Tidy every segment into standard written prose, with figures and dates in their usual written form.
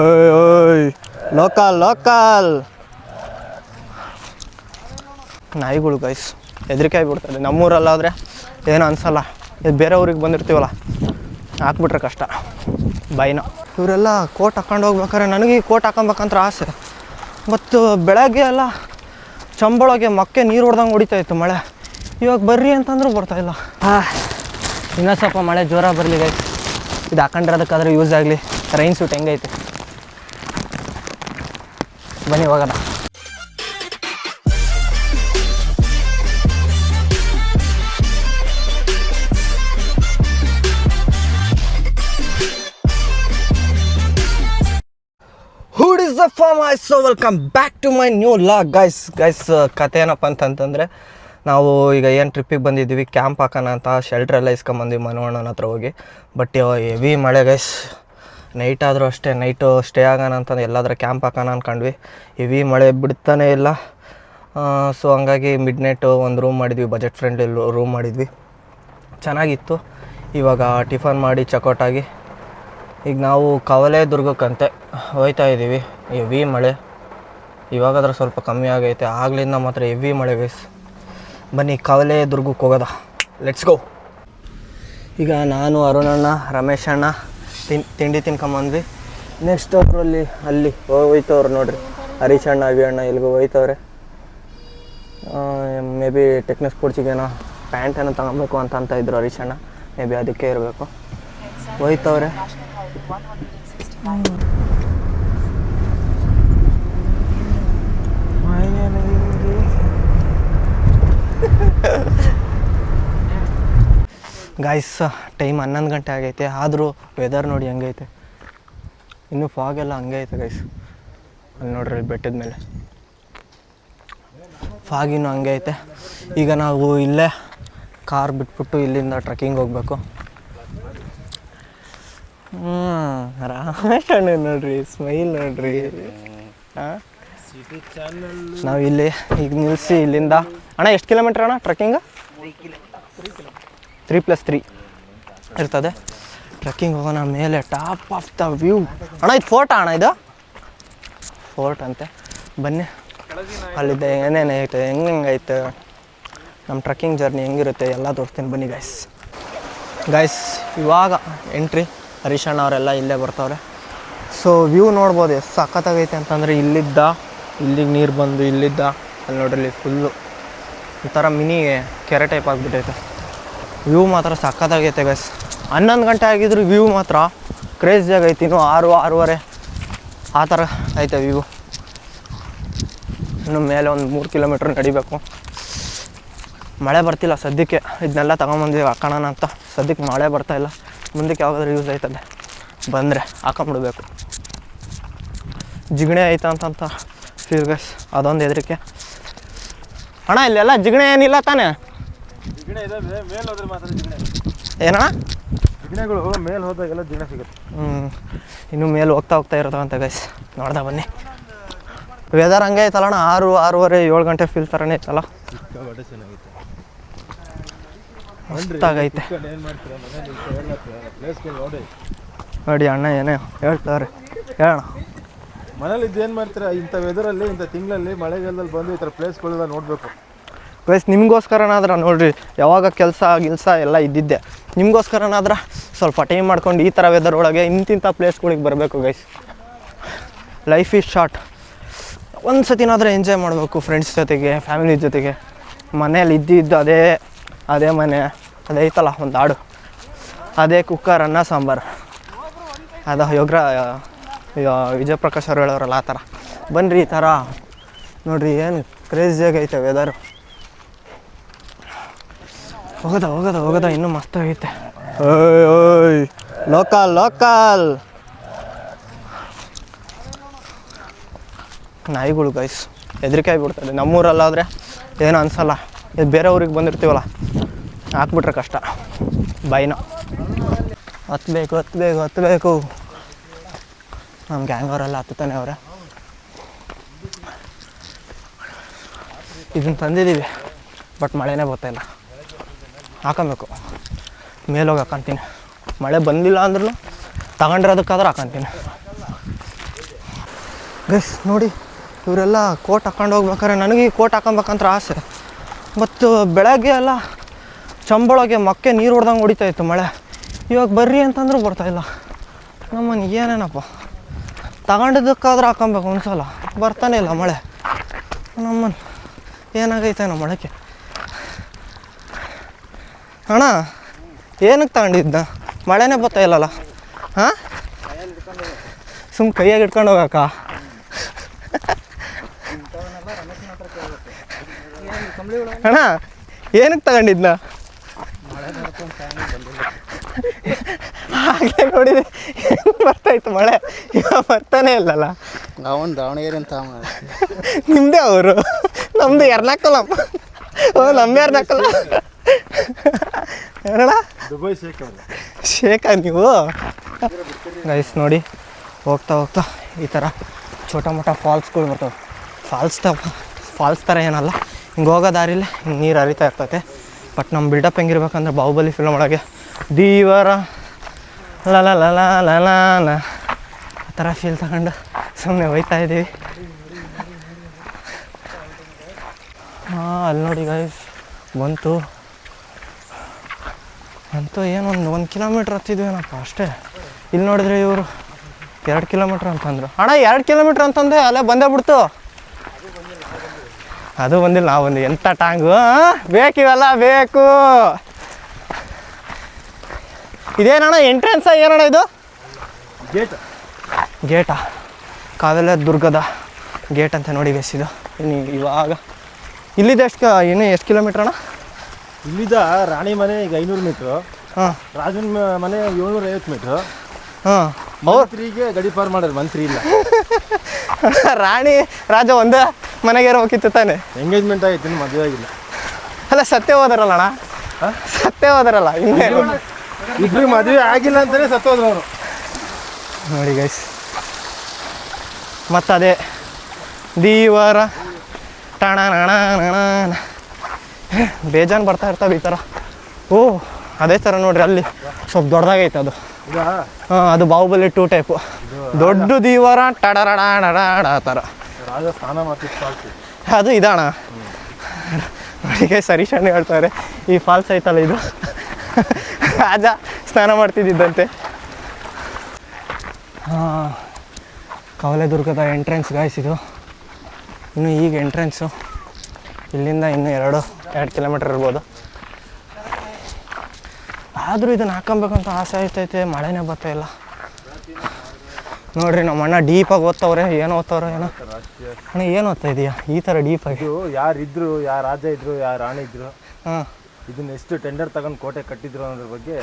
ಓಯ್ local local ನಾಯಿಗಳು guys ಹೆದರಿಕೆ ಆಗಿಬಿಡ್ತದೆ. ನಮ್ಮೂರಲ್ಲಾದರೆ ಏನೂ ಅನಿಸಲ್ಲ, ಇದು ಬೇರೆ ಊರಿಗೆ ಬಂದಿರ್ತೀವಲ್ಲ ಹಾಕ್ಬಿಟ್ರೆ ಕಷ್ಟ ಬೈನ. ಇವರೆಲ್ಲ ಕೋಟ್ ಹಾಕ್ಕೊಂಡು ಹೋಗ್ಬೇಕಾರೆ ನನಗೆ ಈ ಕೋಟ್ ಹಾಕೊಬೇಕಂತ ಆಸೆ. ಮತ್ತು ಬೆಳಗ್ಗೆ ಎಲ್ಲ ಚಂಬಳಗೆ ಮಕ್ಕೆ ನೀರು ಹೊಡೆದಂಗೆ ಹೊಡಿತಾಯಿತ್ತು ಮಳೆ. ಇವಾಗ ಬರ್ರಿ ಅಂತಂದ್ರೂ ಬರ್ತಾಯಿಲ್ಲ. ಇನ್ನೂ ಸ್ವಲ್ಪ ಮಳೆ ಜೋರಾಗಿ ಬರಲಿ ಗೈಸ್. ಇದು ಹಾಕೊಂಡಿರೋದಕ್ಕಾದ್ರೆ ಯೂಸ್ ಆಗಲಿ. ರೈನ್ ಸೂಟ್ ಹೆಂಗೈತೆ ಬನ್ನಿ ಹೋಗೋಣ. Who is the farm? So welcome back to my new vlog guys. ಕತೆ ಏನಪ್ಪ ಅಂತಂತಂದರೆ, ನಾವು ಈಗ ಏನು ಟ್ರಿಪ್ಪಿಗೆ ಬಂದಿದ್ದೀವಿ, ಕ್ಯಾಂಪ್ ಹಾಕೋಣ ಅಂತ ಶೆಲ್ಟ್ರ್ ಎಲ್ಲ ಇಸ್ಕೊಂಬಂದ್ವಿ ಮನವಣ್ಣನ ಹತ್ರ ಹೋಗಿ. ಬಟ್ ಹೆವಿ ಮಳೆ ಗೈಸ್. ನೈಟ್ ಆದರೂ ಅಷ್ಟೇ, ನೈಟು ಸ್ಟೇ ಆಗೋಣ ಅಂತಂದು ಎಲ್ಲಾದರೂ ಕ್ಯಾಂಪ್ ಹಾಕೋಣ ಅಂದ್ಕೊಂಡ್ವಿ. ಹೆವಿ ಮಳೆ ಬಿಡ್ತಾನೇ ಇಲ್ಲ. ಸೊ ಹಂಗಾಗಿ ಮಿಡ್ ನೈಟು ಒಂದು ರೂಮ್ ಮಾಡಿದ್ವಿ, ಬಜೆಟ್ ಫ್ರೆಂಡ್ಲಿ ರೂಮ್ ಮಾಡಿದ್ವಿ, ಚೆನ್ನಾಗಿತ್ತು. ಇವಾಗ ಟಿಫನ್ ಮಾಡಿ ಚೆಕ್ಔಟಾಗಿ ಈಗ ನಾವು ಕವಲೆ ದುರ್ಗಕ್ಕಂತೆ ಹೋಗ್ತಾ ಇದ್ದೀವಿ. ಹೆವಿ ಮಳೆ ಇವಾಗಾದ್ರೆ ಸ್ವಲ್ಪ ಕಮ್ಮಿ ಆಗೈತೆ, ಆಗ್ಲಿಂದ ಮಾತ್ರ ಹೆವಿ ಮಳೆ ಗೈಸ್. ಬನ್ನಿ ಕವಲೆ ದುರ್ಗಕ್ಕೆ ಹೋಗೋದ, ಲೆಟ್ಸ್ ಗೋ. ಈಗ ನಾನು ಅರುಣಣ್ಣ ರಮೇಶ್ ಅಣ್ಣ ತಿಂಡಿ ತಿನ್ಕೊಂಬಂದ್ವಿ. ನೆಕ್ಸ್ಟ್ ಅವರಲ್ಲಿ ಅಲ್ಲಿ ಹೋಯ್ತವ್ರು ನೋಡ್ರಿ, ಹರೀಶ್ ಅಣ್ಣ ಅವಿ ಅಣ್ಣ ಎಲ್ಲಿಗೂ ಹೋಯ್ತವ್ರೆ. ಮೇ ಬಿ ಟೆಕ್ನೋ ಸ್ಪೋರ್ಟ್ಸಿಗೇನೋ ಪ್ಯಾಂಟ್ ಏನೋ ತಗೊಬೇಕು ಅಂತ ಇದ್ರು ಹರೀಶ್ ಅಣ್ಣ, ಮೇ ಬಿ ಅದಕ್ಕೆ ಇರಬೇಕು. ಹೋಯ್ತವ್ರೆ. ಗಾಯ್ಸ್ ಟೈಮ್ 11 ಗಂಟೆ ಆಗೈತೆ, ಆದರೂ ವೆದರ್ ನೋಡಿ ಹೆಂಗೈತೆ. ಇನ್ನೂ ಫಾಗೆಲ್ಲ ಹಂಗೆ ಐತೆ ಗೈಸ್. ಅಲ್ಲಿ ನೋಡ್ರಿ ಅಲ್ಲಿ ಬೆಟ್ಟದ ಮೇಲೆ ಫಾಗಿನೂ ಹಂಗೆ ಐತೆ. ಈಗ ನಾವು ಇಲ್ಲೇ ಕಾರ್ ಬಿಟ್ಬಿಟ್ಟು ಇಲ್ಲಿಂದ ಟ್ರೆಕ್ಕಿಂಗ್ ಹೋಗ್ಬೇಕು. ರಮೇಶ್ ಅಣ್ಣ ನೋಡ್ರಿ, ಸ್ಮೈಲ್ ನೋಡ್ರಿ. ನಾವು ಇಲ್ಲಿ ಈಗ ನಿಲ್ಲಿಸಿ ಇಲ್ಲಿಂದ ಅಣ್ಣ ಎಷ್ಟು ಕಿಲೋಮೀಟ್ರ್ ಅಣ್ಣ ಟ್ರೆಕ್ಕಿಂಗ್? 3+3 ಇರ್ತದೆ. ಟ್ರೆಕ್ಕಿಂಗ್ ಹೋಗೋಣ. ಮೇಲೆ ಟಾಪ್ ಆಫ್ ದ ವ್ಯೂ. ಅಣ್ಣ ಇದು ಫೋರ್ಟ್ ಅಣ್ಣ, ಇದು ಫೋರ್ಟ್ ಅಂತೆ. ಬನ್ನಿ ಅಲ್ಲಿದ್ದೆ ಏನೇನು ಐತೆ, ಹೆಂಗೈತೆ ನಮ್ಮ ಟ್ರೆಕ್ಕಿಂಗ್ ಜರ್ನಿ ಹೆಂಗಿರುತ್ತೆ ಎಲ್ಲ ತೋರಿಸ್ತೀನಿ ಬನ್ನಿ ಗೈಸ್. ಇವಾಗ ಎಂಟ್ರಿ. ಹರೀಶ್ ಅಣ್ಣ ಅವರೆಲ್ಲ ಇಲ್ಲೇ ಬರ್ತಾವ್ರೆ. ಸೊ ವ್ಯೂ ನೋಡ್ಬೋದು ಎಷ್ಟು ಸಖತ್ತಾಗೈತೆ ಅಂತಂದರೆ, ಇಲ್ಲಿಗೆ ನೀರು ಬಂದು ಇಲ್ಲಿದ್ದ ಅಲ್ಲಿ ನೋಡ್ರಿ ಫುಲ್ಲು ಒಂಥರ ಮಿನಿ ಕೆರೆ ಟೈಪ್ ಆಗಿಬಿಟ್ಟೈತೆ. ವ್ಯೂ ಮಾತ್ರ ಸಖತ್ತಾಗೈತೆ ಗೈಸ್. 11 ಗಂಟೆ ಆಗಿದ್ರು ವ್ಯೂ ಮಾತ್ರ ಕ್ರೇಜಿ ಆಗೈತೆ. ಇನ್ನೂ 6-6:30 ಆ ಥರ ಐತೆ ವ್ಯೂ. ಇನ್ನು ಮೇಲೆ ಒಂದು 3 ಕಿಲೋಮೀಟ್ರ್ ನಡಿಬೇಕು. ಮಳೆ ಬರ್ತಿಲ್ಲ ಸದ್ಯಕ್ಕೆ. ಇದನ್ನೆಲ್ಲ ತಗೊಂಬಂದ್ವಿ ಹಾಕೋಣ ಅಂತ. ಸದ್ಯಕ್ಕೆ ಮಳೆ ಬರ್ತಾಯಿಲ್ಲ, ಮುಂದಕ್ಕೆ ಯಾವಾಗಾದ್ರೂ ಯೂಸ್ ಆಯ್ತದೆ, ಬಂದರೆ ಹಾಕೊಂಬಿಡ್ಬೇಕು. ಜಿಗಣೆ ಐತ ಅಂತಂತ ಫೀಲ್ ಗೈಸ್, ಅದೊಂದು ಹೆದರಿಕೆ. ಅಣ್ಣ ಇಲ್ಲೆಲ್ಲ ಜಿಗಣೆ ಏನಿಲ್ಲ ತಾನೇ? ಏನಣ್ಣ ಜಿಗಣೆಗಳು ಮೇಲೆ ಹೋದಾಗೆಲ್ಲ ಜಿಗಣೆ ಸಿಗುತ್ತೆ. ಇನ್ನೂ ಮೇಲೆ ಹೋಗ್ತಾ ಇರ್ತಾವಂತೆ ಗೈಸ್. ನೋಡ್ದೆ ಬನ್ನಿ. ವೆದರ್ ಹಂಗೆ ಐತಲ್ಲಣ್ಣ, 6-6:30 7 ಗಂಟೆ ಫೀಲ್ ಥರನೇ ಐತಲ್ಲ, ಮಸ್ತಾಗೈತೆ ನೋಡಿ. ಅಣ್ಣ ಏನೇ ಹೇಳ್ತಾರೆ ಹೇಳೋಣ. ಮನೇಲಿ ಇದ್ದೇನು ಮಾಡ್ತೀರಾ ಇಂಥ ವೆದರಲ್ಲಿ, ಇಂಥ ತಿಂಗಳಲ್ಲಿ ಮಳೆಗಾಲದಲ್ಲಿ ಬಂದು ಈ ಥರ ಪ್ಲೇಸ್ಗಳೆಲ್ಲ ನೋಡಬೇಕು ಗೈಸ್. ನಿಮಗೋಸ್ಕರನಾದ್ರೆ ನೋಡಿರಿ, ಯಾವಾಗ ಕೆಲಸ ಎಲ್ಲ ಇದ್ದಿದ್ದೆ, ನಿಮಗೋಸ್ಕರನಾದ್ರೆ ಸ್ವಲ್ಪ ಟೈಮ್ ಮಾಡ್ಕೊಂಡು ಈ ಥರ ವೆದರ್ ಒಳಗೆ ಇಂತಿಂಥ ಪ್ಲೇಸ್ಗಳಿಗೆ ಬರಬೇಕು ಗೈಸ್. Life is short. ಒಂದು ಸತಿನಾದರೂ ಎಂಜಾಯ್ ಮಾಡಬೇಕು ಫ್ರೆಂಡ್ಸ್ ಜೊತೆಗೆ, ಫ್ಯಾಮಿಲಿ ಜೊತೆಗೆ. ಮನೇಲಿ ಇದ್ದಿದ್ದು ಅದೇ ಮನೆ, ಅದೇ ಐತಲ್ಲ ಒಂದು ಹಾಡು, ಅದೇ ಕುಕ್ಕರ್ ಅನ್ನ ಸಾಂಬಾರು, ಅದು ವಿಜಯ್ ಪ್ರಕಾಶ್ ಅವ್ರು ಹೇಳೋರಲ್ಲ ಆ ಥರ. ಬನ್ನಿರಿ ಈ ಥರ ನೋಡಿರಿ, ಏನು ಕ್ರೇಜಿಯಾಗೈತೆ ವೆದರು. ಹೋಗೋದ ಇನ್ನೂ ಮಸ್ತಾಗೈತೆ. ಓಯ್ ಲೋಕಲ್ ನಾಯಿಗಳು ಗೈಸ್ ಹೆದರಿಕೆ ಆಗಿಬಿಡ್ತದೆ. ನಮ್ಮೂರಲ್ಲಾದರೆ ಏನೂ ಅನಿಸಲ್ಲ, ಇದು ಬೇರೆ ಊರಿಗೆ ಬಂದಿರ್ತೀವಲ್ಲ ಹಾಕ್ಬಿಟ್ರೆ ಕಷ್ಟ ಬೈನ. ಹತ್ತಬೇಕು. ನಮ್ಮ ಗ್ಯಾಂಗ್ ಅವರೆಲ್ಲ ಹತ್ತಾನೆ ಅವರೇ. ಇದನ್ನು ತಂದಿದ್ದೀವಿ, ಬಟ್ ಮಳೆನೇ ಬರ್ತಾಯಿಲ್ಲ. ಹಾಕೊಬೇಕು, ಮೇಲೋಗಿ ಹಾಕೊಂತೀನಿ. ಮಳೆ ಬಂದಿಲ್ಲ ಅಂದ್ರೂ ತಗೊಂಡಿರೋದಕ್ಕಾದ್ರೆ ಹಾಕೊಂತೀನಿ. ಗೈಸ್ ನೋಡಿ, ಇವರೆಲ್ಲ ಕೋಟ್ ಹಾಕೊಂಡು ಹೋಗ್ಬೇಕಾರೆ ನನಗೆ ಈ ಕೋಟ್ ಹಾಕೊಬೇಕಂತ ಆಸೆ. ಮತ್ತು ಬೆಳಗ್ಗೆ ಎಲ್ಲ ಚಂಬಳಗೆ ಮಕ್ಕೆ ನೀರು ಹೊಡ್ದಂಗೆ ಹೊಡಿತಾಯಿತ್ತು ಮಳೆ. ಇವಾಗ ಬರ್ರಿ ಅಂತಂದ್ರೂ ಬರ್ತಾಯಿಲ್ಲ. ನಮ್ಮನ್ನು ಏನೇನಪ್ಪ ತಗೊಂಡಿದ್ದಕ್ಕಾದ್ರೂ ಹಾಕೊಬೇಕು ಒಂದ್ಸಲ, ಬರ್ತಾನೆ ಇಲ್ಲ ಮಳೆ. ನಮ್ಮನ್ನು ಏನಾಗೈತೆ ನಮ್ಮ ಮೊಳಕೆ. ಅಣ್ಣ ಏನಕ್ಕೆ ತಗೊಂಡಿದ್ದ? ಮಳೆನೇ ಬರ್ತಾ ಇಲ್ಲಲ್ಲ. ಹಾಂ, ಸುಮ್ಮ ಕೈಯಾಗಿ ಇಟ್ಕೊಂಡು ಹೋಗಕ್ಕ. ಅಣ್ಣ ಏನಕ್ಕೆ ತಗೊಂಡಿದ್ನ? ಹಾಗೆ ನೋಡಿದೆ ಬರ್ತಾಯಿತ್ತು ಮಳೆ, ಇವಾಗ ಬರ್ತಾನೆ ಇಲ್ಲಲ್ಲ. ಅವನು ದಾವಣಗೆರೆ ಅಂತ ನಿಮ್ಮದೇ ಅವರು, ನಮ್ಮದು ಎರ್ನಾಕುಲಂ. ಓ ನಮ್ಮ ಎರ್ನಾಕುಲಂ ಏನಣ್ಣ? ದುಬೈ ಶೇಖ ನೀವು. ಗೈಸ್ ನೋಡಿ, ಹೋಗ್ತಾ ಹೋಗ್ತಾ ಈ ಥರ ಛೋಟ ಮೋಟ ಫಾಲ್ಸ್ಗಳು ಬರ್ತವೆ. ಫಾಲ್ಸ್ ಥರ ಏನಲ್ಲ, ಹಿಂಗೆ ಹೋಗೋ ದಾರಿಲಿ ಹಿಂಗೆ ನೀರು ಹರಿತಾ ಇರ್ತೈತೆ. ಬಟ್ ನಮ್ಮ ಬಿಲ್ಡಪ್ ಹೆಂಗಿರ್ಬೇಕಂದ್ರೆ ಬಾಹುಬಲಿ ಫಿಲ್ಮ್ ಒಳಗೆ ದೀವರ ಲಲ ಆ ಥರ ಫೀಲ್ ತಗೊಂಡು ಸುಮ್ಮನೆ ಹೋಯ್ತಾ ಇದ್ದೀವಿ. ಹಾಂ, ಅಲ್ಲಿ ನೋಡಿ ಗೈಸ್ ಬಂತು ಒಂದು ಕಿಲೋಮೀಟ್ರ್ ಹತ್ತಿದ್ವೇನಪ್ಪ ಅಷ್ಟೇ. ಇಲ್ಲಿ ನೋಡಿದ್ರೆ ಇವರು 2 ಕಿಲೋಮೀಟ್ರ್ ಅಂತಂದರು. ಅಣ್ಣ 2 ಕಿಲೋಮೀಟ್ರ್ ಅಂತಂದೆ, ಅಲ್ಲೇ ಬಂದೇ ಬಿಡ್ತು. ಅದು ಬಂದಿಲ್ಲ, ನಾವು ಒಂದು ಎಂಥ ಟಾಂಗು ಬೇಕಿವೆಲ್ಲ ಬೇಕು. ಇದೇನಣ್ಣ ಎಂಟ್ರೆನ್ಸಾ ಏನಣ್ಣ ಇದು? ಗೇಟಾ? ಕಾವೆಲ್ಲ ದುರ್ಗದ ಗೇಟ್ ಅಂತ ನೋಡಿ ಗೈಸ್ ಇದು. ಇವಾಗ ಇಲ್ಲಿದೆ ಎಷ್ಟು ಕಿಲೋಮೀಟ್ರ್ ಅಣ್ಣ? ಇಲ್ಲಿದ್ದ ರಾಣಿ ಮನೆ ಈಗ 500 ಮೀಟ್ರು. ಹಾಂ, ರಾಜನ ಮನೆ 750 ಮೀಟ್ರು. ಹಾಂ, ಮಂತ್ರಿಗೆ ಗಡಿ ಪಾರ್ ಮಾಡ್ಯಾರ, ಮಂತ್ರಿ ಇಲ್ಲ. ರಾಣಿ ರಾಜ ಒಂದೇ ಮನೆಗೆ ಹೋಗಿತ್ತು ತಾನೆ. ಎಂಗೇಜ್ಮೆಂಟ್ ಆಗೈತಿ, ಇನ್ನು ಮದುವೆ ಆಗಿಲ್ಲ. ಅಲ್ಲ ಸತ್ಯ ಹೋದಾರಲ್ಲ ಅಣ್ಣ, ಸತ್ಯ ಹೋದಾರಲ್ಲ ಇನ್ನೇ. ಇಬ್ರಿಗೆ ಮದುವೆ ಆಗಿಲ್ಲ ಅಂತಲೇ ಸತ್ತೋದ್ರು ಅವರು. ನೋಡಿ ಗೈಸ್, ಮತ್ತು ಅದೇ ದೀವರ ಟಣ ಬೇಜಾನ್ ಬರ್ತಾ ಇರ್ತಾವೆ ಈ ಥರ. ಓ ಅದೇ ಥರ ನೋಡ್ರಿ, ಅಲ್ಲಿ ಸ್ವಲ್ಪ ದೊಡ್ಡದಾಗೈತೆ ಅದು. ಹಾಂ, ಅದು ಬಾಹುಬಲಿ 2 ಟೈಪು. ದೊಡ್ಡ ದೀವರ ಟಡರಡ ಆ ಥರ. ರಾಜ ಸ್ನಾನ ಮಾಡ್ತಿತ್ತು. ಅದು ಇದಣ್ಣ ನೋಡಿ ಸರೀಶಣ್ಣ ಹೇಳ್ತಾರೆ, ಈ ಫಾಲ್ಸ್ ಐತಲ್ಲ ಇದು ರಾಜ ಸ್ನಾನ ಮಾಡ್ತಿದ್ದಂತೆ. ಹಾಂ, ಕವಲೆದುರ್ಗದ ಎಂಟ್ರೆನ್ಸ್ ಗಾಯ್ಸ್ ಇದು. ಇನ್ನು ಈಗ ಎಂಟ್ರೆನ್ಸು ಇಲ್ಲಿಂದ ಇನ್ನೂ 2 ಕಿಲೋಮೀಟ್ರ್ ಇರ್ಬೋದು. ಆದರೂ ಇದನ್ನು ಹಾಕೊಬೇಕಂತ ಆಸೆ ಆಯ್ತೈತೆ, ಮಳೆನೇ ಬರ್ತಾಯಿಲ್ಲ. ನೋಡ್ರಿ ನಮ್ಮ ಅಣ್ಣ ಡೀಪಾಗಿ ಓದ್ತವ್ರೆ. ಏನು ಓದ್ತವ್ರೆ ಏನೋ ಅಣ್ಣ, ಏನು ಓದ್ತಾ ಇದೆಯಾ ಈ ಥರ ಡೀಪಾಗಿ? ಯಾರಿದ್ರು, ಯಾರು ರಾಜ ಇದ್ರು, ಯಾರು ರಾಣಿ ಇದ್ರು, ಹಾಂ, ಇದನ್ನ ಎಷ್ಟು ಟೆಂಡರ್ ತಗೊಂಡು ಕೋಟೆ ಕಟ್ಟಿದ್ರು ಅನ್ನೋದ್ರ ಬಗ್ಗೆ.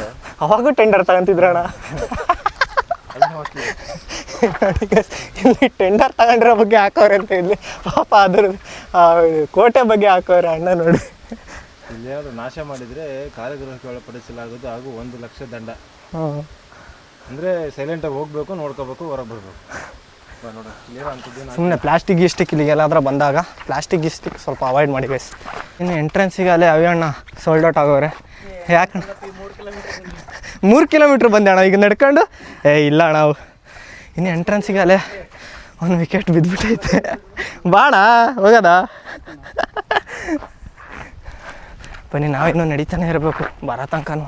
ಅವಾಗೂ ಟೆಂಡರ್ ತಗೊಂತಿದ್ರಣ್ಣ. ಇಲ್ಲಿ ಟೆಂಡರ್ ತಗೊಂಡ್ರ ಬಗ್ಗೆ ಹಾಕೋರೆ ಅಂತ ಇಲ್ಲಿ ಪಾಪ ಅದ್ರ ಕೋಟೆ ಬಗ್ಗೆ ಹಾಕೋರೆ ಅಣ್ಣ. ನೋಡಿ ಇಲ್ಲಿ ಏನಾದ್ರು ನಾಶ ಮಾಡಿದರೆ ಕಾರ್ಯಗೃಹಕ್ಕೆ ಒಳಪಡಿಸಲಾಗೋದು ಹಾಗೂ 1 ಲಕ್ಷ ದಂಡ. ಹಾಂ, ಅಂದರೆ ಸೈಲೆಂಟಾಗಿ ಹೋಗ್ಬೇಕು, ನೋಡ್ಕೋಬೇಕು, ಹೊರಗೆ ಬರಬೇಕು. ಸುಮ್ಮನೆ ಪ್ಲಾಸ್ಟಿಕ್ ಗಿಸ್ಟಿಕ್ ಇಲ್ಲಿಗೆಲ್ಲಾದ್ರೂ ಬಂದಾಗ ಪ್ಲಾಸ್ಟಿಕ್ ಗಿಸ್ಟಿಕ್ ಸ್ವಲ್ಪ ಅವಾಯ್ಡ್ ಮಾಡಿ ಗೈಸ್. ಇನ್ನು ಎಂಟ್ರೆನ್ಸಿಗೆ ಅಲ್ಲೇ ಅಣ್ಣ ಸೋಲ್ಡ್ ಔಟ್ ಆಗೋರೆ. ಯಾಕಣ್ಣ 3 ಕಿಲೋಮೀಟ್ರ್ ಬಂದೆ ಅಣ್ಣ ಈಗ ನಡ್ಕೊಂಡು? ಇಲ್ಲ ಅಣ್ಣ, ಇನ್ನು ಎಂಟ್ರೆನ್ಸಿಗೆ ಅಲ್ಲೇ ಒಂದು ವಿಕೆಟ್ ಬಿದ್ದುಬಿಟ್ಟೈತೆ. ಬಾಣ ಹೋಗೋದ ಬನ್ನಿ, ನಾವಿನ್ನೂ ನಡೀತಾನೆ ಇರಬೇಕು ಬರೋ ತನಕನೂ.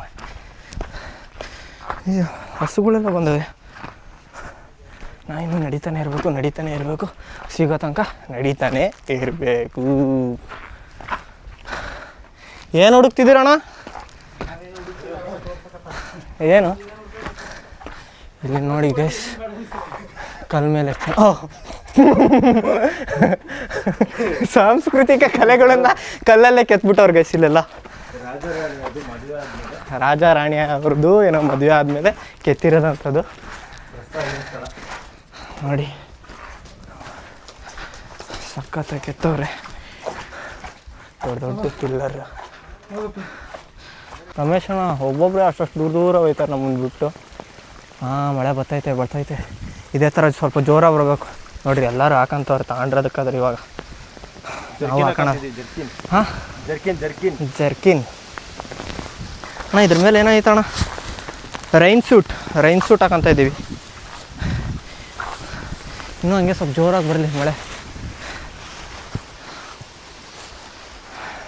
ಇದು ಹಸುಗಳೆಲ್ಲ ಬಂದವೆ, ನಾವಿನ್ನೂ ನಡೀತಾನೆ ಇರಬೇಕು ಸಿಗೋ ತನಕ ನಡೀತಾನೆ ಇರಬೇಕು. ಏನು ಹುಡುಕ್ತಿದ್ದೀರಣ್ಣ? ಏನು ಇಲ್ಲಿ ನೋಡಿ ಗೈಸ್, ಕಲ್ ಮೇಲೆ ಸಾಂಸ್ಕೃತಿಕ ಕಲೆಗಳನ್ನು ಕಲ್ಲಲ್ಲೇ ಕೆತ್ಬಿಟ್ಟವ್ರು ಗೈಸ್ ಇಲ್ಲೆಲ್ಲ. ರಾಜ ರಾಣಿ ಅವ್ರದ್ದು ಏನೋ ಮದುವೆ ಆದಮೇಲೆ ಕೆತ್ತಿರೋದಂಥದ್ದು ನೋಡಿ. ಸಖತ್ತ ಕೆತ್ತವ್ರೆ, ದೊಡ್ಡ ಪಿಲ್ಲರ್. ರಮೇಶಣ್ಣ ಒಬ್ಬೊಬ್ಬರೇ ಅಷ್ಟು ದೂರ ಹೋಯ್ತಾರೆ ನಮ್ಮನ್ನು ಬಿಟ್ಟು. ಹಾಂ, ಮಳೆ ಬರ್ತೈತೆ. ಇದೇ ಥರ ಸ್ವಲ್ಪ ಜೋರಾಗಿ ಬರಬೇಕು ನೋಡಿರಿ. ಎಲ್ಲರೂ ಹಾಕಂತವ್ರು ತಗೊಂಡ್ರದಕ್ಕಾದ್ರೆ ಇವಾಗ ನಾವು ಹಾಕೋಣ. ಹಾಂ, ಜರ್ಕಿನ್ ಅಣ್ಣ. ಇದ್ರ ಮೇಲೆ ಏನಾಯ್ತು ಅಣ್ಣ? ರೈನ್ ಸೂಟ್ ಹಾಕಂತ ಇದ್ದೀವಿ. ಇನ್ನೂ ಹಂಗೆ ಸ್ವಲ್ಪ ಜೋರಾಗಿ ಬರಲಿ ಮಳೆ.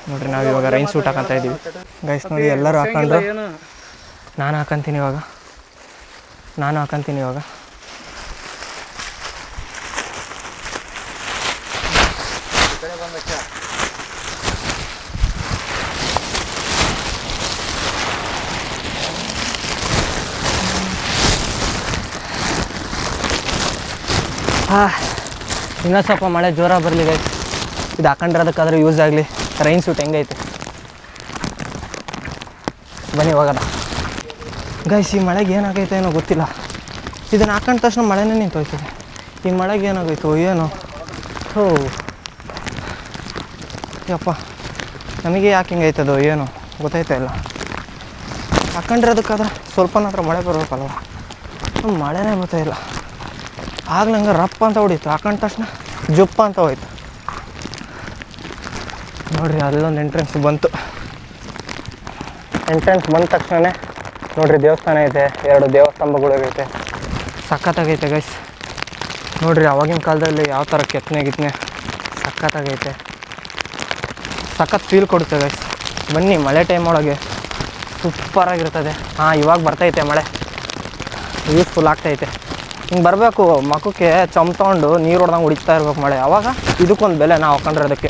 ನೋಡ್ರಿ ನಾವು ಇವಾಗ ರೈನ್ ಸೂಟ್ ಹಾಕೊಂತ ಇದ್ದೀವಿ ಗೈಸ್. ನೋಡಿ ಎಲ್ಲರೂ ಹಾಕೊಂಡ್ರು, ನಾನು ಹಾಕೊಂತೀನಿ ಇವಾಗ. ಇನ್ನೂ ಸ್ವಲ್ಪ ಮಳೆ ಜೋರಾಗಿ ಬರಲಿ ಗೈಸ್. ಇದು ಹಾಕೊಂಡ್ರದಕ್ಕಾದ್ರೆ ಯೂಸ್ ಆಗಲಿ. ರೈನ್ ಸೂಟ್ ಹೆಂಗೈತೆ ಬನ್ನಿ ಹೋಗೋಣ ಗೈಸ್. ಈ ಮಳೆಗೆ ಏನಾಗೈತೆ ಏನೋ ಗೊತ್ತಿಲ್ಲ. ಇದನ್ನು ಹಾಕೊಂಡ ತಕ್ಷಣ ಮಳೆನೇ ನಿಂತೋಯ್ತದೆ. ಈ ಮಳೆಗೆ ಏನಾಗೋಯ್ತು ಏನೋ. ಹೋ ಯಪ್ಪ, ನಮಗೆ ಯಾಕೆ ಹಿಂಗೈತದೋ ಏನೋ ಗೊತ್ತಾಯ್ತಾ ಇಲ್ಲ. ಹಾಕೊಂಡಿರೋದಕ್ಕಾದ್ರೆ ಸ್ವಲ್ಪನಾತ್ರ ಮಳೆ ಬರಬೇಕಲ್ವ, ಮಳೆನೇ ಗೊತ್ತಾಯಿಲ್ಲ. ಆಗ ನಂಗೆ ರಪ್ಪ ಅಂತ ಹೊಡೀತು, ಹಾಕೊಂಡ ತಕ್ಷಣ ಜುಪ್ಪ ಅಂತ ಹೋಯ್ತು. ನೋಡಿರಿ ಅಲ್ಲೊಂದು ಎಂಟ್ರೆನ್ಸ್ ಬಂತು. ಎಂಟ್ರೆನ್ಸ್ ಬಂದ ತಕ್ಷಣ ನೋಡಿರಿ ದೇವಸ್ಥಾನ ಐತೆ, 2 ದೇವಸ್ತಂಭಗಳೈತೆ. ಸಖತ್ತಾಗೈತೆ ಗೈಸ್. ನೋಡಿರಿ ಆವಾಗಿನ ಕಾಲದಲ್ಲಿ ಯಾವ ಥರ ಕೆತ್ತನೆ ಸಖತ್ತಾಗೈತೆ. ಸಖತ್ ಫೀಲ್ ಕೊಡುತ್ತೆ ಗೈಸ್. ಬನ್ನಿ ಮಳೆ ಟೈಮ್ ಒಳಗೆ ಸೂಪರಾಗಿರ್ತದೆ. ಇವಾಗ ಬರ್ತೈತೆ ಮಳೆ, ಯೂಸ್ಫುಲ್ ಆಗ್ತೈತೆ. ಹಿಂಗೆ ಬರಬೇಕು, ಮಖಕ್ಕೆ ಚಮ್ ತೊಗೊಂಡು ನೀರು ಹೊಡೆದಂಗೆ ಹೊಡಿತಾ ಇರ್ಬೇಕು ಮಳೆ. ಆವಾಗ ಇದಕ್ಕೊಂದು ಬೆಲೆ ನಾವು ಹಾಕೊಂಡಿರೋದಕ್ಕೆ.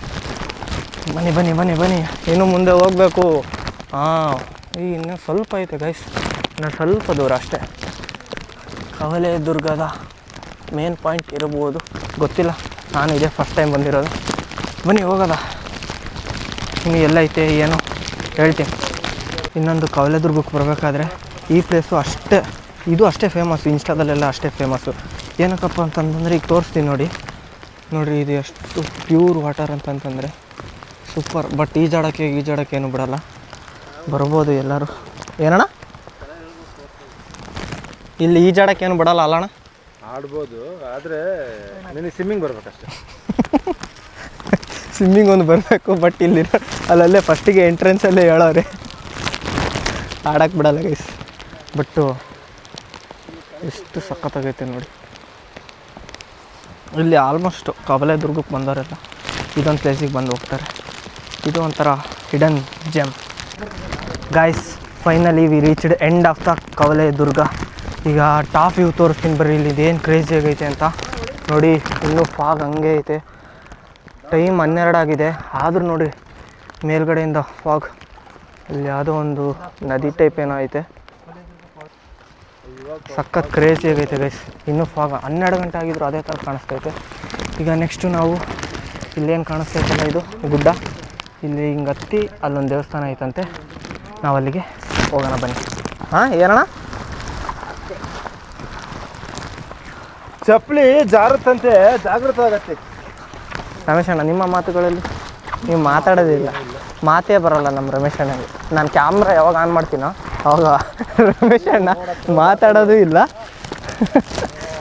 ಬನ್ನಿ ಬನ್ನಿ ಬನ್ನಿ ಬನ್ನಿ, ಇನ್ನೂ ಮುಂದೆ ಹೋಗಬೇಕು. ಇನ್ನೂ ಸ್ವಲ್ಪ ಐತೆ ಗೈಸ್, ಇನ್ನೂ ಸ್ವಲ್ಪ ದೂರ ಅಷ್ಟೇ. ಕವಲೆ ದುರ್ಗದ ಮೇನ್ ಪಾಯಿಂಟ್ ಇರ್ಬೋದು, ಗೊತ್ತಿಲ್ಲ. ನಾನು ಇದೇ ಫಸ್ಟ್ ಟೈಮ್ ಬಂದಿರೋದು. ಬನ್ನಿ ಹೋಗೋದ. ಇನ್ನು ಎಲ್ಲೈತೆ ಏನೋ ಹೇಳ್ತೀನಿ. ಇನ್ನೊಂದು ಕವಲೆ ದುರ್ಗಕ್ಕೆ ಬರಬೇಕಾದ್ರೆ ಈ ಪ್ಲೇಸು ಇದು ಅಷ್ಟೇ ಫೇಮಸ್ಸು. ಇನ್ಸ್ಟಾದಲ್ಲೆಲ್ಲ ಅಷ್ಟೇ ಫೇಮಸ್ಸು. ಏನಕ್ಕಪ್ಪ ಅಂತಂದರೆ ಈಗ ತೋರಿಸ್ತೀನಿ ನೋಡಿರಿ ಇದು ಎಷ್ಟು ಪ್ಯೂರ್ ವಾಟರ್ ಅಂತಂತಂದರೆ ಸೂಪರ್. ಬಟ್ ಈಜಾಡೋಕ್ಕೆ ಏನು ಬಿಡಲ್ಲ, ಬರ್ಬೋದು ಎಲ್ಲರೂ. ಏನಣ್ಣ ಇಲ್ಲಿ ಈಜಾಡೋಕ್ಕೆ ಏನು ಬಿಡಲ್ಲ ಅಲ್ಲಣ್ಣ? ಆಡ್ಬೋದು, ಆದರೆ ನಿನಗೆ ಸ್ವಿಮ್ಮಿಂಗ್ ಬರ್ಬೇಕಷ್ಟೆ. ಸ್ವಿಮ್ಮಿಂಗ್ ಒಂದು ಬರಬೇಕು. ಬಟ್ ಇಲ್ಲಿ ಅಲ್ಲಲ್ಲೇ ಫಸ್ಟಿಗೆ ಎಂಟ್ರೆನ್ಸಲ್ಲೇ ಹೇಳೋರೆ ಆಡೋಕ್ಕೆ ಬಿಡಲ್ಲ ಗೈಸ್. ಬಟ್ಟು ಎಷ್ಟು ಸಖತ್ತಾಗೈತೆ ನೋಡಿ. ಇಲ್ಲಿ ಆಲ್ಮೋಸ್ಟ್ ಕವಲೆ ದುರ್ಗಕ್ಕೆ ಬಂದವರೆಲ್ಲ ಇದೊಂದು ಪ್ಲೇಸಿಗೆ ಬಂದು ಹೋಗ್ತಾರೆ. ಇದು ಒಂಥರ hidden gem guys. Finally we reached end of the Kavaledurga. ಈಗ ಟಾಪ್ ವ್ಯೂ ತೋರಿಸ್ತೀನಿ ಬರ್ರಿ. ಇಲ್ಲಿ ಇದೇನು ಕ್ರೇಜಿ ಆಗೈತೆ ಅಂತ ನೋಡಿ. ಇನ್ನೂ ಫಾಗ್ ಹಂಗೆ ಐತೆ. ಟೈಮ್ 12 ಆಗಿದೆ, ಆದರೂ ನೋಡಿ ಮೇಲ್ಗಡೆಯಿಂದ ಫಾಗ್. ಇಲ್ಲಿ ಯಾವುದೋ ಒಂದು ನದಿ ಟೈಪ್ ಏನೋ ಐತೆ. ಸಖತ್ ಕ್ರೇಜಿ ಆಗೈತೆ ಗೈಸ್. ಇನ್ನೂ ಫಾಗ್ 12 ಗಂಟೆ ಆಗಿದ್ರು ಅದೇ ಥರ ಕಾಣಿಸ್ತೈತೆ. ಈಗ ನೆಕ್ಸ್ಟು ನಾವು ಇಲ್ಲೇನು ಕಾಣಿಸ್ತೈತಲ್ಲ ಇದು ಗುಡ್ಡ, ಇಲ್ಲಿ ಹಿಂಗೆ ಹತ್ತಿ ಅಲ್ಲೊಂದು ದೇವಸ್ಥಾನ ಐತಂತೆ. ನಾವು ಅಲ್ಲಿಗೆ ಹೋಗೋಣ ಬನ್ನಿ. ಏನಣ್ಣ? ಚಪ್ಪಲಿ ಜಾರುತ್ತಂತೆ, ಜಾಗೃತ ಆಗತ್ತೆ. ರಮೇಶ್ ಅಣ್ಣ, ನಿಮ್ಮ ಮಾತುಗಳಲ್ಲಿ ನೀವು ಮಾತಾಡೋದಿಲ್ಲ, ಮಾತೇ ಬರೋಲ್ಲ ನಮ್ಮ ರಮೇಶ್ ಅಣ್ಣಗೆ. ನಾನು ಕ್ಯಾಮ್ರಾ ಯಾವಾಗ ಆನ್ ಮಾಡ್ತೀನೋ ಅವಾಗ ರಮೇಶ್ ಅಣ್ಣ ಮಾತಾಡೋದು ಇಲ್ಲ.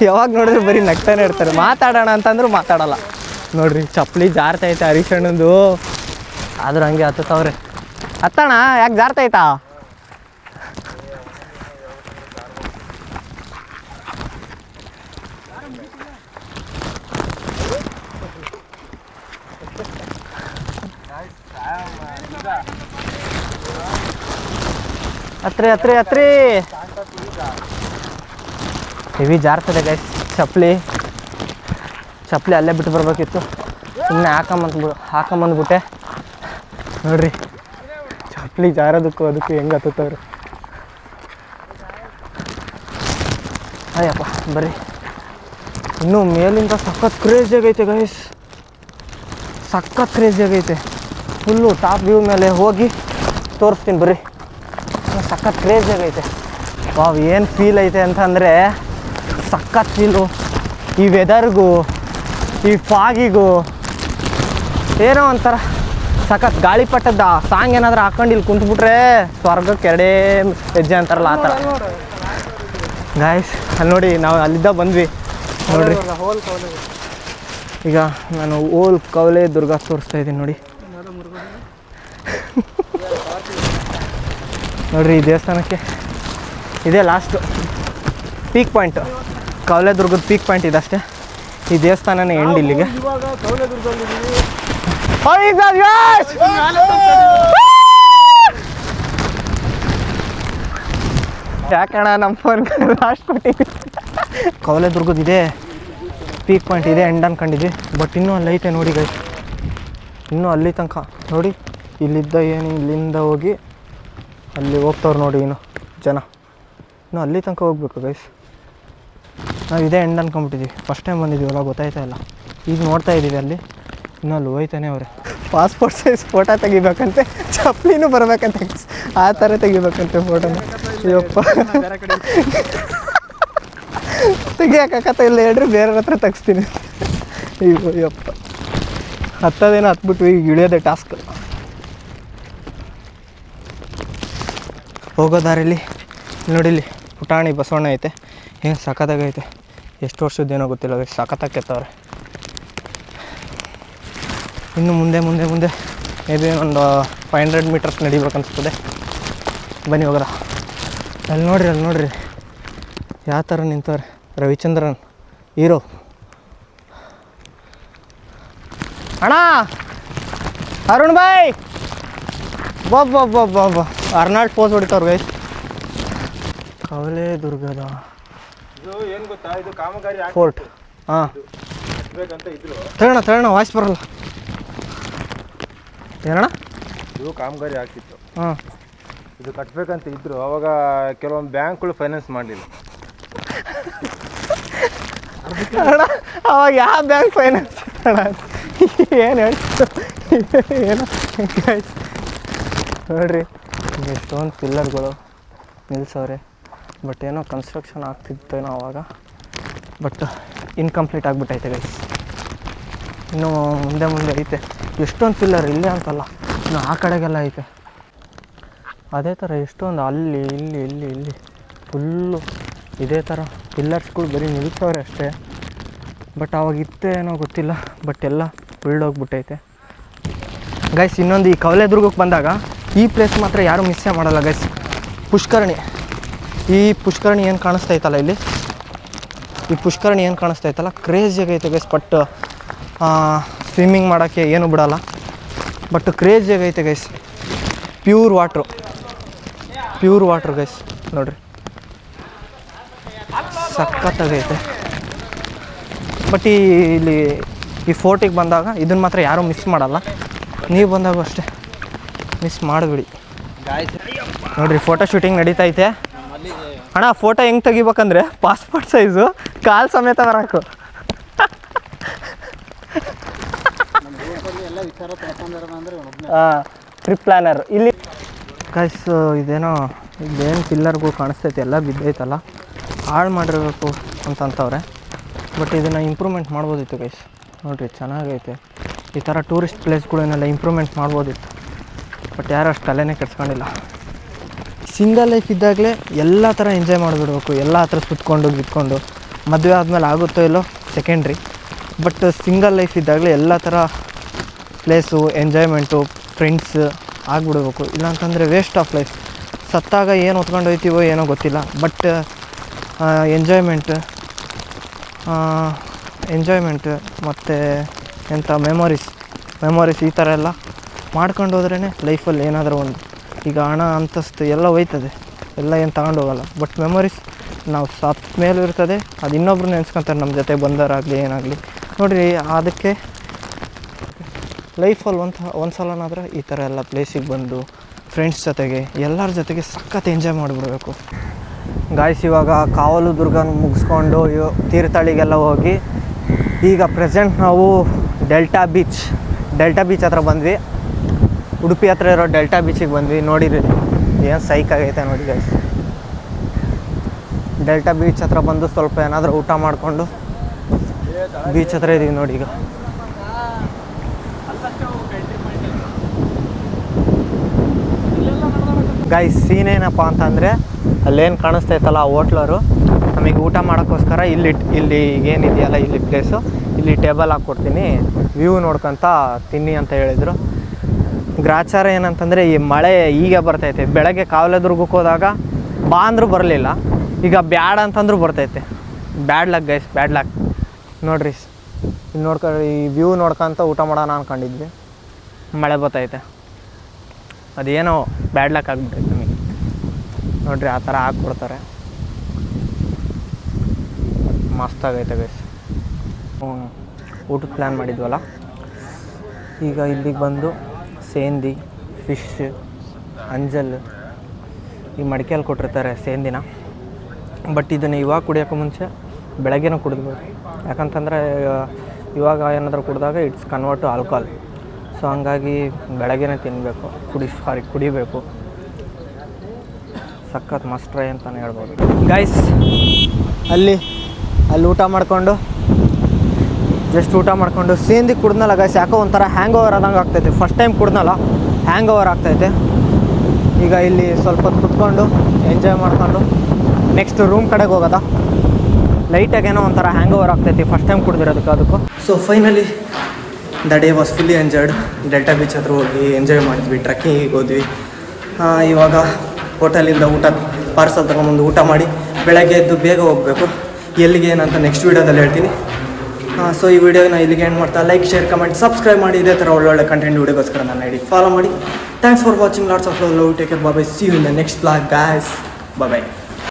ಯಾವಾಗ ನೋಡಿದ್ರೆ ಬರೀ ನಗ್ತಾನೆ ಇರ್ತಾರೆ. ಮಾತಾಡೋಣ ಅಂತಂದ್ರೂ ಮಾತಾಡೋಲ್ಲ. ನೋಡಿರಿ ಚಪ್ಪಲಿ ಜಾರ್ತೈತೆ ಹರೀಶ್ ಅಣ್ಣಂದು. ಆದರೂ ಹಂಗೆ ಹತ್ತವ್ರೆ. ಹತ್ತಣ್ಣ, ಯಾಕೆ ಜಾರ್ತೈತಾ? ಹತ್ರಿ ಹೆವಿ ಜಾರ್ತದೆ ಗೈಸ್. ಚಪ್ಪಲಿ ಅಲ್ಲೇ ಬಿಟ್ಟು ಬರ್ಬೇಕಿತ್ತು. ಸುಮ್ಮನೆ ಹಾಕೊಂಬಂದ್ಬಿಟ್ಟೆ. ನೋಡ್ರಿ ಚಪ್ಪಲಿ ಜಾರೋದಕ್ಕೂ ಅದಕ್ಕೂ ಹೆಂಗೆ ಹತ್ತವ್ರು. ಅಯ್ಯಪ್ಪ ಬರ್ರಿ. ಇನ್ನೂ ಮೇಲಿಂದ ಸಖತ್ ಕ್ರೇಜಿ ಆಗೈತೆ ಗೈಸ್, ಸಖತ್ ಕ್ರೇಜಿ ಆಗೈತೆ. ಫುಲ್ಲು ಟಾಪ್ ವ್ಯೂ ಮೇಲೆ ಹೋಗಿ ತೋರಿಸ್ತೀನಿ ಬರ್ರಿ. ಸಖತ್ ಕ್ರೇಜಿ ಆಗೈತೆ. ವಾವ್, ಏನು ಫೀಲ್ ಐತೆ ಅಂತಂದರೆ ಸಖತ್ ಫೀಲು. ಈ ವೆದರ್ಗೂ ಈ ಫಾಗಿಗೂ ಏನೋ ಒಂಥರ ಸಖತ್. ಗಾಳಿಪಟದ ಸಾಂಗ್ ಏನಾದರೂ ಹಾಕೊಂಡು ಇಲ್ಲಿ ಕುಂತ್ಬಿಟ್ರೆ ಸ್ವರ್ಗಕ್ಕೆ 2 ಹೆಜ್ಜೆ ಅಂತಾರಲ್ಲ ಆ ಥರ ಗಾಯ್ಸ್. ಅಲ್ಲಿ ನೋಡಿ, ನಾವು ಅಲ್ಲಿದ್ದ ಬಂದ್ವಿ ನೋಡ್ರಿ. ಈಗ ನಾನು ಓಲ್ ಕವಲೆ ದುರ್ಗ ತೋರಿಸ್ತಾ ಇದ್ದೀನಿ ನೋಡಿ. ನೋಡ್ರಿ ಈ ದೇವಸ್ಥಾನಕ್ಕೆ ಇದೇ ಲಾಸ್ಟು ಪೀಕ್ ಪಾಯಿಂಟು. ಕವಲೆ ದುರ್ಗದ ಪೀಕ್ ಪಾಯಿಂಟ್ ಇದಷ್ಟೇ. ಈ ದೇವಸ್ಥಾನನೇ ಎಂಡ್ ಇಲ್ಲಿಗೆ. ಇವಾಗ ಕೌಲದುರ್ಗದಲ್ಲಿದ್ದೀವಿ. ಯಾಕಣ್ಣ ನಮ್ಮ ಫೋನ್ ಲಾಸ್ಟ್ ಕೊಟ್ಟಿದ್ವಿ. ಕೌಲೆದುರ್ಗದಿದೆ ಪೀಕ್ ಪಾಯಿಂಟ್ ಇದೆ ಎಂಡ್ ಅನ್ಕೊಂಡಿದ್ವಿ, ಬಟ್ ಇನ್ನೂ ಅಲ್ಲಿ ಐತೆ ನೋಡಿ ಗೈಸ್. ಇನ್ನೂ ಅಲ್ಲಿ ತನಕ ನೋಡಿ, ಇಲ್ಲಿದ್ದ ಏನು ಇಲ್ಲಿಂದ ಹೋಗಿ ಅಲ್ಲಿ ಹೋಗ್ತವ್ರು ನೋಡಿ ಇನ್ನು ಜನ. ಇನ್ನೂ ಅಲ್ಲಿ ತನಕ ಹೋಗ್ಬೇಕು ಗೈಸ್. ನಾವು ಇದೇ ಎಂಡ್ ಅನ್ಕೊಂಬಿಟ್ಟಿದ್ವಿ, ಫಸ್ಟ್ ಟೈಮ್ ಬಂದಿದ್ದೀವಲ್ಲ ಗೊತ್ತಾಯ್ತಾ ಇಲ್ಲ. ಈಗ ನೋಡ್ತಾ ಇದ್ದೀವಿ ಅಲ್ಲಿ, ಇನ್ನೂ ಅಲ್ಲಿ ಹೋಯ್ತಾನೆ ಅವ್ರೆ. ಪಾಸ್ಪೋರ್ಟ್ ಸೈಜ್ ಫೋಟೋ ತೆಗಿಬೇಕಂತೆ, ಚಪ್ಪಲಿನೂ ಬರಬೇಕಂತೆ, ಆ ಥರ ತೆಗಿಬೇಕಂತೆ ಫೋಟೋನ. ಯಪ್ಪ ತೆಗಿಯೋಕ್ಕಾಗತ್ತ ಇಲ್ಲ ಹೇಳ್ರಿ, ಬೇರೆಯವ್ರ ಹತ್ರ ತೆಗಿಸ್ತೀನಿ. ಅಯ್ಯೋ ಯಪ್ಪ, ಹತ್ತದೇನೋ ಹತ್ಬಿಟ್ಟು ಈಗ ಇಳಿಯೋದೆ ಟಾಸ್ಕ್. ಹೋಗೋ ದಾರಿಲಿ ನೋಡಿಲಿ ಪುಟಾಣಿ ಬಸವಣ್ಣ ಐತೆ, ಏನು ಸಖತ್ತಾಗೈತೆ. ಎಷ್ಟು ವರ್ಷದ್ದೇನೋ ಗೊತ್ತಿಲ್ಲ, ಸಖತ್ತಾಗಿ ಕೆತ್ತವ್ರೆ. ಇನ್ನು ಮುಂದೆ ಮುಂದೆ ಮುಂದೆ ಮೇ ಬಿ ಒಂದು 500 ಮೀಟರ್ಸ್ ನಡಿಬೇಕನ್ನಿಸ್ತದೆ. ಬನ್ನಿ ಹೋಗೋದ. ಅಲ್ಲಿ ನೋಡ್ರಿ ಯಾವ ಥರ ನಿಂತವ್ರೆ. ರವಿಚಂದ್ರನ್ ಹೀರೋ. ಅಣ್ಣ ಅರುಣ್ ಬಾಯ್ ಬಾಬಾ ಅರ್ನಾಲ್ಡ್ ಪೋಸ್ ಹೊಡಿತವ್ರು ಗೈಸ್. ಕವಲೇದುರ್ಗದ ಇದು ಏನು ಗೊತ್ತಾ, ಇದು ಕಾಮಗಾರಿ ಫೋರ್ಟ್. ಹಾಂ ಕಟ್ಬೇಕಂತ ಇದ್ರು. ತಗೋಣ ವಾಯ್ಸ್ ಬರಲ್ಲ. ಏನಣ್ಣ? ಇದು ಕಾಮಗಾರಿ ಆಗ್ತಿತ್ತು. ಹಾಂ, ಇದು ಕಟ್ಬೇಕಂತ ಇದ್ರು. ಅವಾಗ ಕೆಲವೊಂದು ಬ್ಯಾಂಕ್ಗಳು ಫೈನಾನ್ಸ್ ಮಾಡಲಿಲ್ಲ. ಅಣ್ಣ ಅವಾಗ ಯಾವ ಬ್ಯಾಂಕ್ ಫೈನಾನ್ಸ್ ಅಣ್ಣ ಏನು ಹೇಳ್ತು ಏನು ಗೈಸ್ ನೋಡ್ರಿ, ಎಷ್ಟೊಂದು ಪಿಲ್ಲರ್ಗಳು ನಿಲ್ಸವ್ರೆ. ಬಟ್ ಏನೋ ಕನ್ಸ್ಟ್ರಕ್ಷನ್ ಆಗ್ತಿತ್ತೇನೋ ಅವಾಗ, ಬಟ್ ಇನ್ಕಂಪ್ಲೀಟ್ ಆಗಿಬಿಟ್ಟೈತೆ ಗೈಸ್. ಇನ್ನೂ ಮುಂದೆ ಮುಂದೆ ಐತೆ ಎಷ್ಟೊಂದು ಪಿಲ್ಲರ್, ಇಲ್ಲೇ ಅಂತಲ್ಲ, ಇನ್ನು ಆ ಕಡೆಗೆಲ್ಲ ಐತೆ. ಅದೇ ಥರ ಎಷ್ಟೊಂದು ಅಲ್ಲಿ ಇಲ್ಲಿ ಇಲ್ಲಿ ಇಲ್ಲಿ ಫುಲ್ಲು ಇದೇ ಥರ ಪಿಲ್ಲರ್ಸ್ಗಳು ಬರೀ ನಿಲ್ಸವ್ರೆ ಅಷ್ಟೇ. ಬಟ್ ಅವಾಗ ಇತ್ತೇನೋ ಗೊತ್ತಿಲ್ಲ, ಬಟ್ ಎಲ್ಲ ಉಳ್ದೋಗ್ಬಿಟ್ಟೈತೆ ಗೈಸ್. ಇನ್ನೊಂದು ಈ ಕವಲೇದುರ್ಗಕ್ಕೆ ಬಂದಾಗ ಈ ಪ್ಲೇಸ್ ಮಾತ್ರ ಯಾರೂ ಮಿಸ್ಸೇ ಮಾಡಲ್ಲ ಗೈಸ್. ಪುಷ್ಕರಣಿ, ಈ ಪುಷ್ಕರಣಿ ಏನು ಕಾಣಿಸ್ತೈತಲ್ಲ ಇಲ್ಲಿ, ಈ ಪುಷ್ಕರಣಿ ಏನು ಕಾಣಿಸ್ತೈತಲ್ಲ ಕ್ರೇಜಿಯಾಗಿ ಐತೆ ಗೈಸ್. ಬಟ್ ಸ್ವಿಮ್ಮಿಂಗ್ ಮಾಡೋಕ್ಕೆ ಏನು ಬಿಡಲ್ಲ, ಬಟ್ ಕ್ರೇಜಿಯಾಗಿ ಐತೆ ಗೈಸ್. Pure water guys. ನೋಡಿರಿ ಸಖತ್ತಾಗೈತೆ. ಬಟ್ ಇಲ್ಲಿ ಈ ಫೋರ್ಟಿಗೆ ಬಂದಾಗ ಇದನ್ನು ಮಾತ್ರ ಯಾರೂ ಮಿಸ್ ಮಾಡಲ್ಲ. ನೀವು ಬಂದಾಗ ಅಷ್ಟೇ ಮಿಸ್ ಮಾಡಿಬಿಡಿ ನೋಡಿರಿ. ಫೋಟೋ ಶೂಟಿಂಗ್ ನಡೀತೈತೆ ಅಣ್ಣ. ಫೋಟೋ ಹೆಂಗೆ ತೆಗಿಬೇಕಂದ್ರೆ ಪಾಸ್ಪೋರ್ಟ್ ಸೈಜು ಕಾಲು ಸಮೇತ ಬರೋಕು. ಹಾಂ, ಟ್ರಿಪ್ ಪ್ಲ್ಯಾನರ್ ಇಲ್ಲಿ ಗೈಸ್. ಇದೇನೋ ಇದೇನು ಪಿಲ್ಲರ್ಗಳು ಕಾಣಿಸ್ತೈತೆ ಎಲ್ಲ ಬಿದ್ದೈತಲ್ಲ, ಹಾಳು ಮಾಡಿರಬೇಕು ಅಂತಂತವ್ರೆ. ಬಟ್ ಇದನ್ನು ಇಂಪ್ರೂವ್ಮೆಂಟ್ ಮಾಡ್ಬೋದಿತ್ತು ಗೈಸ್. ನೋಡಿರಿ ಚೆನ್ನಾಗೈತೆ. ಈ ಥರ ಟೂರಿಸ್ಟ್ ಪ್ಲೇಸ್ಗಳನ್ನೆಲ್ಲ ಇಂಪ್ರೂವ್ಮೆಂಟ್ ಮಾಡ್ಬೋದಿತ್ತು, ಬಟ್ ಯಾರು ಅಷ್ಟು ತಲೆನೇ ಕೆಡ್ಸ್ಕೊಂಡಿಲ್ಲ. ಸಿಂಗಲ್ ಲೈಫ್ ಇದ್ದಾಗಲೇ ಎಲ್ಲ ಥರ ಎಂಜಾಯ್ ಮಾಡಿಬಿಡ್ಬೇಕು, ಎಲ್ಲ ಹತ್ರ ಸುತ್ಕೊಂಡು ಗಿತ್ಕೊಂಡು. ಮದುವೆ ಆದಮೇಲೆ ಆಗುತ್ತೋ ಇಲ್ಲೋ ಸೆಕೆಂಡ್ರಿ, ಬಟ್ ಸಿಂಗಲ್ ಲೈಫ್ ಇದ್ದಾಗಲೇ ಎಲ್ಲ ಥರ ಪ್ಲೇಸು ಎಂಜಾಯ್ಮೆಂಟು ಫ್ರೆಂಡ್ಸ್ ಆಗಿಬಿಡ್ಬೇಕು. ಇಲ್ಲಾಂತಂದರೆ ವೇಸ್ಟ್ ಆಫ್ ಲೈಫ್. ಸತ್ತಾಗ ಏನು ಹೊತ್ಕೊಂಡು ಹೋಗ್ತೀವೋ ಏನೋ ಗೊತ್ತಿಲ್ಲ, ಬಟ್ ಎಂಜಾಯ್ಮೆಂಟ್ ಮತ್ತು ಎಂಥ ಮೆಮೊರೀಸ್ ಈ ಥರ ಎಲ್ಲ ಮಾಡ್ಕೊಂಡು ಹೋದ್ರೇ ಲೈಫಲ್ಲಿ ಏನಾದರೂ ಒಂದು. ಈಗ ಹಣ ಅಂತಸ್ತು ಎಲ್ಲ ಹೋಯ್ತದೆ, ಎಲ್ಲ ಏನು ತಗೊಂಡು ಹೋಗಲ್ಲ, ಬಟ್ ಮೆಮೊರೀಸ್ ನಾವು ಸತ್ತ ಮೇಲೂ ಇರ್ತದೆ. ಅದು ಇನ್ನೊಬ್ರು ನೆನೆಸ್ಕೊತಾರೆ ನಮ್ಮ ಜೊತೆ ಬಂದವರಾಗಲಿ ಏನಾಗಲಿ. ನೋಡಿರಿ, ಅದಕ್ಕೆ ಲೈಫಲ್ಲಿ ಒಂದು ಸಲನಾದ್ರೆ ಈ ಥರ ಎಲ್ಲ ಪ್ಲೇಸಿಗೆ ಬಂದು ಫ್ರೆಂಡ್ಸ್ ಜೊತೆಗೆ ಎಲ್ಲರ ಜೊತೆಗೆ ಸಖತ್ ಎಂಜಾಯ್ ಮಾಡಿಬಿಡ್ಬೇಕು ಗಾಯ್ಸ್. ಇವಾಗ ಕಾವಲದುರ್ಗನ ಮುಗಿಸ್ಕೊಂಡು ತೀರ್ಥಹಳ್ಳಿಗೆಲ್ಲ ಹೋಗಿ ಈಗ ಪ್ರೆಸೆಂಟ್ ನಾವು ಡೆಲ್ಟಾ ಬೀಚ್ ಹತ್ರ ಬಂದ್ವಿ. ಉಡುಪಿ ಹತ್ರ ಇರೋ ಡೆಲ್ಟಾ ಬೀಚಿಗೆ ಬಂದ್ವಿ. ನೋಡಿರಿ ಏನು ಸೈಕ್ ಆಗೈತೆ ನೋಡಿ ಗಾಯ್ಸ್. ಡೆಲ್ಟಾ ಬೀಚ್ ಹತ್ರ ಬಂದು ಸ್ವಲ್ಪ ಏನಾದರೂ ಊಟ ಮಾಡಿಕೊಂಡು ಬೀಚ್ ಹತ್ರ ಇದ್ದೀವಿ ನೋಡಿ. ಈಗ ಗಾಯ್ಸ್ ಸೀನ್ ಏನಪ್ಪ ಅಂತಂದರೆ, ಅಲ್ಲೇನು ಕಾಣಿಸ್ತೈತಲ್ಲ ಆ ಹೋಟ್ಲರು ನಮಗೆ ಊಟ ಮಾಡೋಕ್ಕೋಸ್ಕರ ಇಲ್ಲಿ ಏನಿದೆಯಲ್ಲ ಇಲ್ಲಿ ಪ್ಲೇಸು, ಇಲ್ಲಿ ಟೇಬಲ್ ಹಾಕ್ಕೊಡ್ತೀನಿ, ವ್ಯೂ ನೋಡ್ಕೊತ ತಿನ್ನಿ ಅಂತ ಹೇಳಿದರು. ಗ್ರಾಚಾರ ಏನಂತಂದರೆ, ಈ ಮಳೆ ಈಗ ಬರ್ತೈತೆ. ಬೆಳಗ್ಗೆ ಕಾವಲದುರ್ಗಕ್ಕೆ ಹೋದಾಗ ಬಾ ಅಂದರೂ ಬರಲಿಲ್ಲ, ಈಗ ಬ್ಯಾಡ ಅಂತಂದ್ರೂ ಬರ್ತೈತೆ. Bad luck guys, bad luck. ನೋಡಿರಿ ಇಲ್ಲಿ ಈ ವ್ಯೂ ನೋಡ್ಕೊಂತ ಊಟ ಮಾಡೋಣ ಅಂದ್ಕೊಂಡಿದ್ವಿ, ಮಳೆ ಬರ್ತೈತೆ. ಅದೇನೋ ಬ್ಯಾಡ್ ಲಕ್ ಆಗಿಬಿಟ್ಟೈತೆ ನಮಗೆ. ನೋಡ್ರಿ ಆ ಥರ ಹಾಕ್ಕೊಡ್ತಾರೆ, ಮಸ್ತಾಗೈತೆ ಗೈಸ್. ಊಟದ ಪ್ಲ್ಯಾನ್ ಮಾಡಿದ್ವಲ್ಲ, ಈಗ ಇಲ್ಲಿಗೆ ಬಂದು ಸೇಂದಿ, ಫಿಶ್, ಅಂಜಲ್ ಈ ಮಡಿಕೆಯಲ್ಲಿ ಕೊಟ್ಟಿರ್ತಾರೆ ಸೇಂದಿನ. ಬಟ್ ಇದನ್ನು ಇವಾಗ ಕುಡಿಯೋಕ್ಕೂ ಮುಂಚೆ ಬೆಳಗ್ಗೆನೂ ಕುಡಿದ್ಬೇಕು, ಯಾಕಂತಂದರೆ ಇವಾಗ ಏನಾದರೂ ಕುಡಿದಾಗ it's convert to alcohol. So ಹಂಗಾಗಿ ಬೆಳಗ್ಗೆನೇ ತಿನ್ನಬೇಕು, ಕುಡಿಬೇಕು. ಸಖತ್ ಮಸ್ಟ್ ಟ್ರೈ ಅಂತಲೇ ಹೇಳ್ಬೋದು ಗೈಸ್. ಅಲ್ಲಿ ಊಟ ಮಾಡಿಕೊಂಡು ಸೇಂದಿ ಕುಡ್ದನಲ್ಲ ಗೈಸ್, ಯಾಕೋ ಒಂಥರ ಹ್ಯಾಂಗ್ ಓವರ್ ಆದಂಗೆ ಆಗ್ತೈತೆ. ಫಸ್ಟ್ ಟೈಮ್ ಕುಡ್ದನಲ್ಲ, ಹ್ಯಾಂಗ್ ಓವರ್ ಆಗ್ತೈತೆ. ಈಗ ಇಲ್ಲಿ ಸ್ವಲ್ಪ ಹೊತ್ತು ಕುತ್ಕೊಂಡು ಎಂಜಾಯ್ ಮಾಡ್ಕೊಂಡು ನೆಕ್ಸ್ಟ್ ರೂಮ್ ಕಡೆಗೆ ಹೋಗೋದ. ಲೈಟಾಗೇನೋ ಒಂಥರ ಹ್ಯಾಂಗ್ ಓವರ್ ಆಗ್ತೈತಿ ಫಸ್ಟ್ ಟೈಮ್ ಕುಡಿದಿರೋದಕ್ಕೆ ಅದಕ್ಕೂ. So finally the day was fully enjoyed. Delta beach ಹತ್ರ ಹೋಗಿ ಎಂಜಾಯ್ ಮಾಡಿದ್ವಿ, ಟ್ರೆಕ್ಕಿಂಗಿಗೆ ಹೋದ್ವಿ. ಇವಾಗ ಹೋಟೆಲಿಂದ ಪಾರ್ಸಲ್ ತೊಗೊಂಬಂದು ಊಟ ಮಾಡಿ ಬೆಳಗ್ಗೆ ಎದ್ದು ಬೇಗ ಹೋಗಬೇಕು. ಎಲ್ಲಿಗೆ ಏನಂತ ನೆಕ್ಸ್ಟ್ ವೀಡಿಯೋದಲ್ಲಿ ಹೇಳ್ತೀನಿ. ಸೊ ಈ ವಿಡಿಯೋನ ಇಲ್ಲಿಗೆ ಎಂಡ್ ಮಾಡ್ತಾ ಲೈಕ್, ಶೇರ್, ಕಮೆಂಟ್, ಸಬ್ಸ್ಕ್ರೈಬ್ ಮಾಡಿ. ಇದೇ ಥರ ಒಳ್ಳೊಳ್ಳೆ ಕಂಟೆಂಟ್ ವಿಡಿಯೋಗೋಸ್ಕರ ನನ್ನ ಐಡಿ ಫಾಲೋ ಮಾಡಿ. Thanks for watching. Lots of love. Take care. Bye. See you in the next vlog guys. Bye.